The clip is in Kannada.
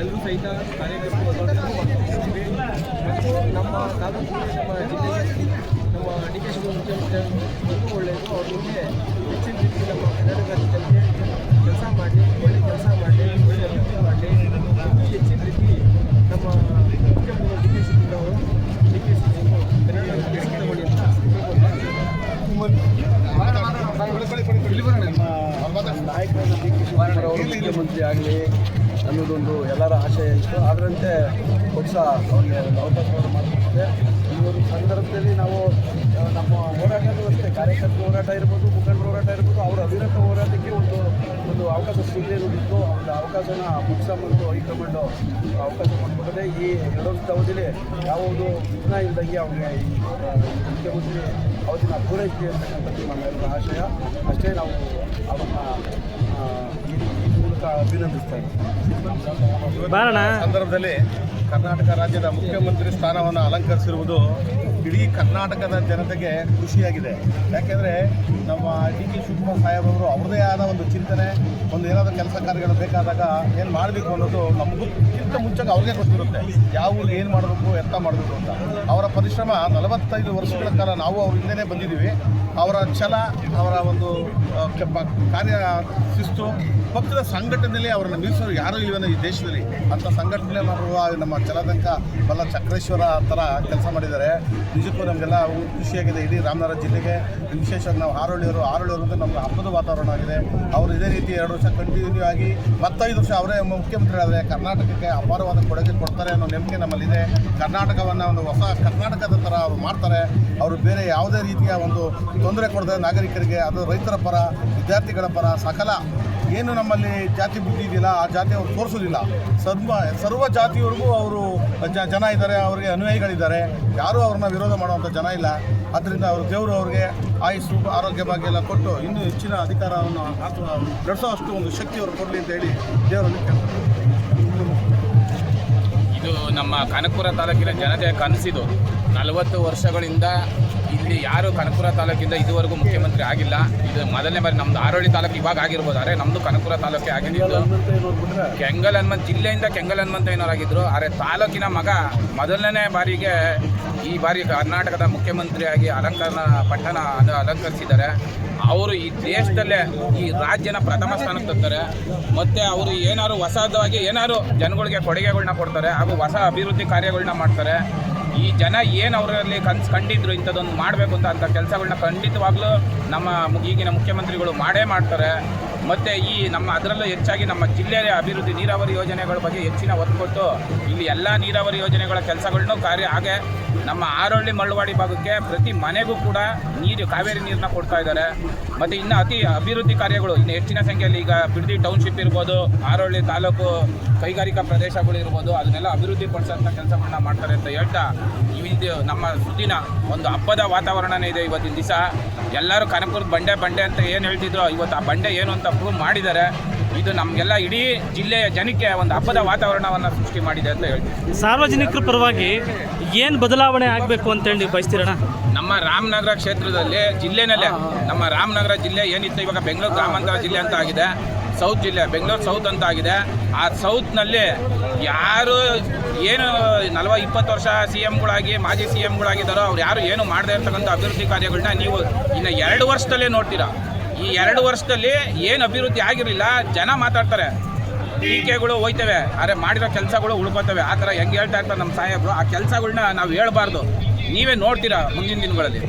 ಎಲ್ಲರೂ ಸಹಿತ ಕಾರ್ಯಕರ್ತರು ಮತ್ತು ನಮ್ಮ ತಾಲೂಕು ನಮ್ಮ ಜಿಲ್ಲೆಗೆ ನಮ್ಮ ಡಿ ಕೆ ಶಿವಕುಮಾರ್ ಮುಖ್ಯಮಂತ್ರಿ ಒಳ್ಳೆಯದು. ಅವ್ರ ಮುಂದೆ ಹೆಚ್ಚಿನ ರೀತಿ ನಮ್ಮ ಕರ್ನಾಟಕ ರಾಜ್ಯದಲ್ಲಿ ಕೆಲಸ ಮಾಡಲಿ, ಒಳ್ಳೆ ಕೆಲಸ ಮಾಡಲಿ, ಒಳ್ಳೆ ಅಭಿವೃದ್ಧಿ ಮಾಡಲಿ. ಇನ್ನೂ ಹೆಚ್ಚಿನ ರೀತಿ ನಮ್ಮ ಮುಖ್ಯಮಂತ್ರಿ ಡಿ ಕೆ ಶಿವಕುಮಾರ್ ತಗೊಳ್ಳಿ ಅಂತ ನಾಯಕರಾದ ಡಿ ಕೆ ಶಿವಕುಮಾರ್ ಅವರು ಮುಖ್ಯಮಂತ್ರಿ ಆಗಲಿ ಅನ್ನೋದೊಂದು ಎಲ್ಲರ ಆಶಯ ಇತ್ತು. ಅದರಂತೆ ಪಕ್ಷ ಅವರಿಗೆ ಅವಕಾಶವನ್ನು ಮಾಡಿಕೊಡುತ್ತೆ. ಈ ಒಂದು ಸಂದರ್ಭದಲ್ಲಿ ನಾವು ನಮ್ಮ ಹೋರಾಟಗಳು ಅಷ್ಟೇ, ಕಾರ್ಯಕರ್ತರ ಹೋರಾಟ ಇರ್ಬೋದು, ಮುಖಂಡರ ಹೋರಾಟ ಇರ್ಬೋದು, ಅವರ ಅವಿರತ ಹೋರಾಟಕ್ಕೆ ಒಂದು ಅವಕಾಶ ಸಿಗಲಿರೋದಿತ್ತು. ಒಂದು ಅವಕಾಶನ ಪಕ್ಷ ಮತ್ತು ಹೈಕಮಾಂಡ್ ಅವಕಾಶ ಮಾಡಿಕೊಟ್ಟರೆ ಈ 2 ವರ್ಷದ ಅವಧಿಯಲ್ಲಿ ಯಾವುದು ಪುನಃ ಇಲ್ದಂಗೆ ಅವ್ರಿಗೆ ಈ ಮುಖ್ಯಮಂತ್ರಿ ಅವಧಿನ ಪೂರೈಕೆ ಅಂತಕ್ಕಂಥದ್ದು ನಮ್ಮೆಲ್ಲರ ಆಶಯ. ಅಷ್ಟೇ ನಾವು ಅವನ್ನ ಅಭಿನಂದಿಸ್ತಾ ಇದ್ದೀವಿ. ಸಂದರ್ಭದಲ್ಲಿ ಕರ್ನಾಟಕ ರಾಜ್ಯದ ಮುಖ್ಯಮಂತ್ರಿ ಸ್ಥಾನವನ್ನು ಅಲಂಕರಿಸಿರುವುದು ಇಡೀ ಕರ್ನಾಟಕದ ಜನತೆಗೆ ಖುಷಿಯಾಗಿದೆ. ಯಾಕೆಂದರೆ ನಮ್ಮ ಡಿ ಕೆ ಶಿವಕುಮಾರ್ ಸಾಹೇಬರು ಅವ್ರದ್ದೇ ಆದ ಒಂದು ಚಿಂತನೆ, ಒಂದು ಏನಾದರೂ ಕೆಲಸ ಕಾರ್ಯಗಳು ಬೇಕಾದಾಗ ಏನು ಮಾಡಬೇಕು ಅನ್ನೋದು ನಮಗಿಂತ ಮುಂಚೆಗೆ ಅವ್ರಿಗೆ ಗೊತ್ತಿರುತ್ತೆ. ಯಾವ ಏನು ಮಾಡಬೇಕು, ಎಂತ ಮಾಡಬೇಕು ಅಂತ. ಅವರ ಪರಿಶ್ರಮ 45 ವರ್ಷಗಳ ಕಾಲ ನಾವು ಅವ್ರ ಹಿಂದೆಯೇ ಬಂದಿದ್ದೀವಿ. ಅವರ ಛಲ, ಅವರ ಒಂದು ಕಾರ್ಯ ಶಿಸ್ತು, ಪಕ್ಷದ ಸಂಘಟನೆಯಲ್ಲಿ ಅವರನ್ನು ಮೀರಿಸೋರು ಯಾರೂ ಇಲ್ವೇನೋ ಈ ದೇಶದಲ್ಲಿ. ಅಂಥ ಸಂಘಟನೆ ಮಾಡುವ ನಮ್ಮ ಛಲದಂಕ ಬಲ್ಲ ಚಕ್ರೇಶ್ವರ ಥರ ಕೆಲಸ ಮಾಡಿದ್ದಾರೆ. ನಿಜಕ್ಕೂ ನಮಗೆಲ್ಲ ಖುಷಿಯಾಗಿದೆ. ಇಡೀ ರಾಮನಗರ ಜಿಲ್ಲೆಗೆ ವಿಶೇಷವಾಗಿ ನಾವು ಹಾರೋಳಿಯವರು ಅಂತ ನಮ್ಗೆ ಹಬ್ಬದ ವಾತಾವರಣ ಆಗಿದೆ. ಅವರು ಇದೇ ರೀತಿ 2 ವರ್ಷ ಕಂಟಿನ್ಯೂ ಆಗಿ 5 ವರ್ಷ ಅವರೇ ಮುಖ್ಯಮಂತ್ರಿ ಆದರೆ ಕರ್ನಾಟಕಕ್ಕೆ ಅಪಾರವಾದ ಕೊಡುಗೆ ಕೊಡ್ತಾರೆ ಅನ್ನೋ ನಂಬಿಕೆ ನಮ್ಮಲ್ಲಿದೆ. ಕರ್ನಾಟಕವನ್ನು ಒಂದು ಹೊಸ ಕರ್ನಾಟಕದ ಥರ ಅವರು ಮಾಡ್ತಾರೆ. ಅವರು ಬೇರೆ ಯಾವುದೇ ರೀತಿಯ ಒಂದು ತೊಂದರೆ ಕೊಡದೆ ನಾಗರಿಕರಿಗೆ, ಅದು ರೈತರ ಪರ, ವಿದ್ಯಾರ್ಥಿಗಳ ಪರ, ಸಕಲ ಏನು ನಮ್ಮಲ್ಲಿ ಜಾತಿ ಬುದ್ಧಿ ಇದೆಯಲ್ಲ ಆ ಜಾತಿ ಅವರು ತೋರಿಸೋದಿಲ್ಲ. ಸರ್ವ ಜಾತಿಯವರೆಗೂ ಅವರು ಜನ ಇದ್ದಾರೆ, ಅವರಿಗೆ ಅನುಯಾಯಿಗಳಿದ್ದಾರೆ. ಯಾರೂ ಅವ್ರನ್ನ ವಿರೋಧ ಮಾಡುವಂಥ ಜನ ಇಲ್ಲ. ಆದ್ದರಿಂದ ಅವರು ದೇವರು ಅವ್ರಿಗೆ ಆಯುಸ್ಸು, ಆರೋಗ್ಯ ಭಾಗ್ಯ ಎಲ್ಲ ಕೊಟ್ಟು ಇನ್ನೂ ಹೆಚ್ಚಿನ ಅಧಿಕಾರವನ್ನು ನಡೆಸೋ ಅಷ್ಟು ಒಂದು ಶಕ್ತಿ ಅವರು ಕೊಡಲಿ ಅಂತ ಹೇಳಿ ದೇವರಲ್ಲಿ ಕೇಳ್ತಾರೆ. ಇದು ನಮ್ಮ ಕನಕಪುರ ತಾಲೂಕಿನ ಜನತೆಯ ಕನಸಿದು. 40 ವರ್ಷಗಳಿಂದ ಇಲ್ಲಿ ಯಾರು ಕನಕಪುರ ತಾಲೂಕಿಂದ ಇದುವರೆಗೂ ಮುಖ್ಯಮಂತ್ರಿ ಆಗಿಲ್ಲ. ಇದು ಮೊದಲನೇ ಬಾರಿ. ನಮ್ಮದು ಹಾರೋಳಿ ತಾಲೂಕು ಇವಾಗ ಆಗಿರ್ಬೋದು, ಆದರೆ ನಮ್ಮದು ಕನಕಪುರ ತಾಲೂಕೇ ಆಗಿದ್ದು. ಕೆಂಗಲ್ ಹನುಮಂತ ಜಿಲ್ಲೆಯಿಂದ ಕೆಂಗಲ್ ಹನುಮಂತಯ್ಯನವರಾಗಿದ್ದರು. ಆದರೆ ತಾಲೂಕಿನ ಮಗ ಮೊದಲನೇ ಬಾರಿಗೆ ಈ ಬಾರಿ ಕರ್ನಾಟಕದ ಮುಖ್ಯಮಂತ್ರಿಯಾಗಿ ಪಟ್ಟಣ ಅಲಂಕರಿಸಿದ್ದಾರೆ. ಅವರು ಈ ದೇಶದಲ್ಲೇ ಈ ರಾಜ್ಯನ ಪ್ರಥಮ ಸ್ಥಾನಕ್ಕೆ ತರ್ತಾರೆ. ಮತ್ತು ಅವರು ಏನಾದ್ರು ಹೊಸದಾಗಿ ಏನಾದ್ರು ಜನಗಳಿಗೆ ಕೊಡುಗೆಗಳನ್ನ ಕೊಡ್ತಾರೆ, ಹಾಗೂ ಹೊಸ ಅಭಿವೃದ್ಧಿ ಕಾರ್ಯಗಳನ್ನ ಮಾಡ್ತಾರೆ. ಈ ಜನ ಏನು ಅವರಲ್ಲಿ ಕಂಡಿದ್ರು ಇಂಥದ್ದೊಂದು ಮಾಡಬೇಕು ಅಂತ ಕೆಲಸಗಳನ್ನ ಖಂಡಿತವಾಗ್ಲೂ ನಮ್ಮ ಈಗಿನ ಮುಖ್ಯಮಂತ್ರಿಗಳು ಮಾಡೇ ಮಾಡ್ತಾರೆ. ಮತ್ತು ಈ ನಮ್ಮ ಅದರಲ್ಲೂ ಹೆಚ್ಚಾಗಿ ನಮ್ಮ ಜಿಲ್ಲೆಯ ಅಭಿವೃದ್ಧಿ ನೀರಾವರಿ ಯೋಜನೆಗಳ ಬಗ್ಗೆ ಹೆಚ್ಚಿನ ಒತ್ತು ಕೊಟ್ಟು ಇಲ್ಲಿ ಎಲ್ಲ ನೀರಾವರಿ ಯೋಜನೆಗಳ ಕೆಲಸಗಳನ್ನೂ ಹಾಗೆ ನಮ್ಮ ಹಾರೋಳಿ ಮಳ್ಳವಾಡಿ ಭಾಗಕ್ಕೆ ಪ್ರತಿ ಮನೆಗೂ ಕೂಡ ಕಾವೇರಿ ನೀರನ್ನ ಕೊಡ್ತಾ ಇದ್ದಾರೆ. ಮತ್ತು ಇನ್ನು ಅತಿ ಅಭಿವೃದ್ಧಿ ಕಾರ್ಯಗಳು ಇನ್ನು ಹೆಚ್ಚಿನ ಸಂಖ್ಯೆಯಲ್ಲಿ ಈಗ ಬಿಡದಿ ಟೌನ್ಶಿಪ್ ಇರ್ಬೋದು, ಹಾರೋಳಿ ತಾಲೂಕು ಕೈಗಾರಿಕಾ ಪ್ರದೇಶಗಳು ಇರ್ಬೋದು, ಅದನ್ನೆಲ್ಲ ಅಭಿವೃದ್ಧಿ ಪಡಿಸೋಂಥ ಕೆಲಸಗಳನ್ನ ಮಾಡ್ತಾರೆ ಅಂತ ಹೇಳ್ತಾ ಇದು ನಮ್ಮ ಸುದ್ದಿನ ಒಂದು ಹಬ್ಬದ ವಾತಾವರಣನೇ ಇದೆ ಇವತ್ತಿನ ದಿವಸ. ಎಲ್ಲರೂ ಕನಕಪುರದ ಬಂಡೆ ಅಂತ ಏನು ಹೇಳ್ತಿದ್ರು, ಇವತ್ತು ಆ ಬಂಡೆ ಏನು ಅಂತ ಪ್ರೂವ್ ಮಾಡಿದ್ದಾರೆ. ಇದು ನಮಗೆಲ್ಲ ಇಡೀ ಜಿಲ್ಲೆಯ ಜನಕ್ಕೆ ಒಂದು ಹಬ್ಬದ ವಾತಾವರಣವನ್ನು ಸೃಷ್ಟಿ ಮಾಡಿದೆ ಅಂತ ಹೇಳ್ತೀವಿ. ಸಾರ್ವಜನಿಕರ ಪರವಾಗಿ ಏನು ಬದಲಾವಣೆ ಆಗಬೇಕು ಅಂತೇಳಿ ನೀವು ಬಯಸ್ತೀರಣ್ಣ? ನಮ್ಮ ರಾಮನಗರ ಕ್ಷೇತ್ರದಲ್ಲಿ ಜಿಲ್ಲೆನಲ್ಲೇ ನಮ್ಮ ರಾಮನಗರ ಜಿಲ್ಲೆ ಏನಿತ್ತು ಇವಾಗ ಬೆಂಗಳೂರು ಗ್ರಾಮಾಂತರ ಜಿಲ್ಲೆ ಅಂತ ಆಗಿದೆ, ಸೌತ್ ಜಿಲ್ಲೆ ಬೆಂಗಳೂರು ಸೌತ್ ಅಂತ ಆಗಿದೆ. ಆ ಸೌತ್ನಲ್ಲಿ ಯಾರು ಏನು 20 ವರ್ಷ CMಗಳಾಗಿ ಮಾಜಿ CMಗಳಾಗಿದ್ದಾರೋ ಅವ್ರು ಯಾರು ಏನು ಮಾಡದೇ ಇರ್ತಕ್ಕಂಥ ಅಭಿವೃದ್ಧಿ ಕಾರ್ಯಗಳನ್ನ ನೀವು ಇನ್ನು 2 ವರ್ಷದಲ್ಲೇ ನೋಡ್ತೀರಾ. ಈ 2 ವರ್ಷದಲ್ಲಿ ಏನು ಅಭಿವೃದ್ಧಿ ಆಗಿರಲಿಲ್ಲ. ಜನ ಮಾತಾಡ್ತಾರೆ, ಟೀಕೆಗಳು ಹೋಯ್ತವೆ, ಆದರೆ ಮಾಡಿರೋ ಕೆಲಸಗಳು ಉಳ್ಕೋತವೆ. ಆ ಥರ ಹೆಂಗೆ ಹೇಳ್ತಾ ಇರ್ತಾರೆ ನಮ್ಮ ಸಾಹೇಬರು. ಆ ಕೆಲಸಗಳನ್ನ ನಾವು ಹೇಳ್ಬಾರ್ದು, ನೀವೇ ನೋಡ್ತೀರಾ ಮುಂದಿನ ದಿನಗಳಲ್ಲಿ.